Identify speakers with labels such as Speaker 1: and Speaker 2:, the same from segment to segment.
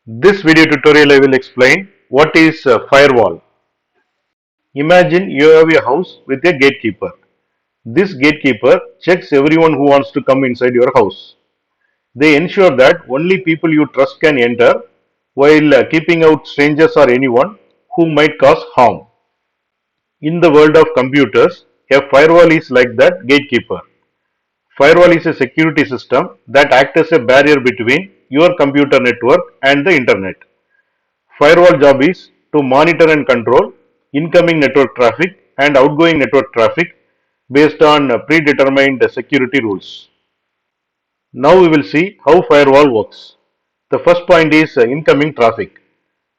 Speaker 1: This video tutorial I will explain what is a firewall. Imagine you have a house with a gatekeeper. This gatekeeper checks everyone who wants to come inside your house. They ensure that only people you trust can enter while keeping out strangers or anyone who might cause harm. In the world of computers, a firewall is like that gatekeeper. Firewall is a security system that acts as a barrier between your computer network and the internet. Firewall job is to monitor and control incoming network traffic and outgoing network traffic based on predetermined security rules. Now we will see how firewall works. The first point is incoming traffic.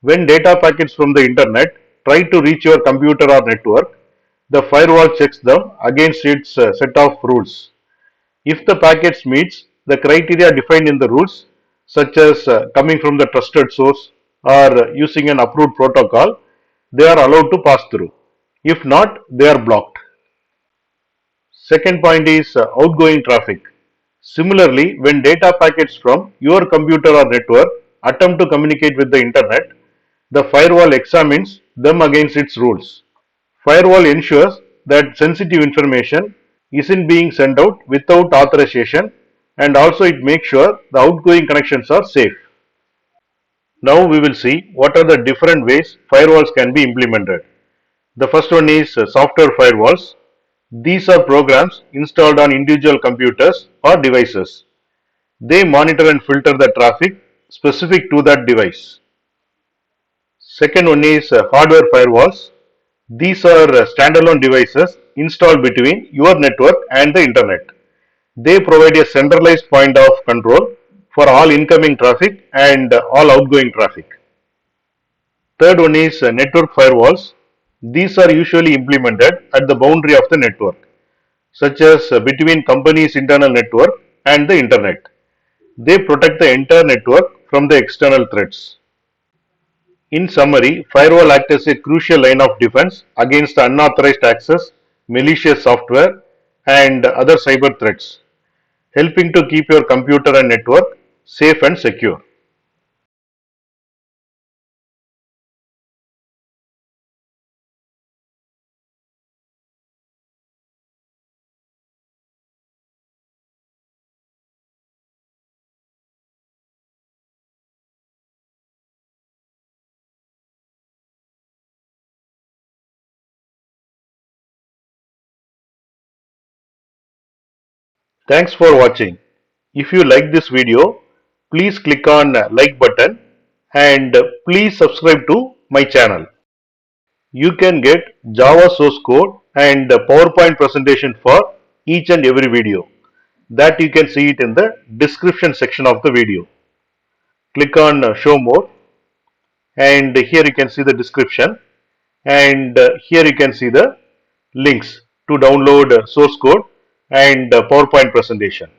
Speaker 1: When data packets from the internet try to reach your computer or network, the firewall checks them against its set of rules. If the packets meets the criteria defined in the rules, such as coming from the trusted source or using an approved protocol, they are allowed to pass through. If not, they are blocked. Second point is outgoing traffic. Similarly, when data packets from your computer or network attempt to communicate with the internet, the firewall examines them against its rules. Firewall ensures that sensitive information isn't being sent out without authorization, and also it makes sure the outgoing connections are safe. Now we will see what are the different ways firewalls can be implemented. The first one is software firewalls. These are programs installed on individual computers or devices. They monitor and filter the traffic specific to that device. Second one is hardware firewalls. These are standalone devices installed between your network and the internet. They provide a centralized point of control for all incoming traffic and all outgoing traffic. Third one is network firewalls. These are usually implemented at the boundary of the network, such as between companies' internal network and the internet. They protect the entire network from the external threats. In summary, firewall acts as a crucial line of defense against unauthorized access, malicious software, and other cyber threats, helping to keep your computer and network safe and secure. Thanks for watching. If you like this video, please click on like button and please subscribe to my channel. You can get Java source code and PowerPoint presentation for each and every video. That you can see it in the description section of the video. Click on show more, and here you can see the description, and here you can see the links to download source code and PowerPoint presentation.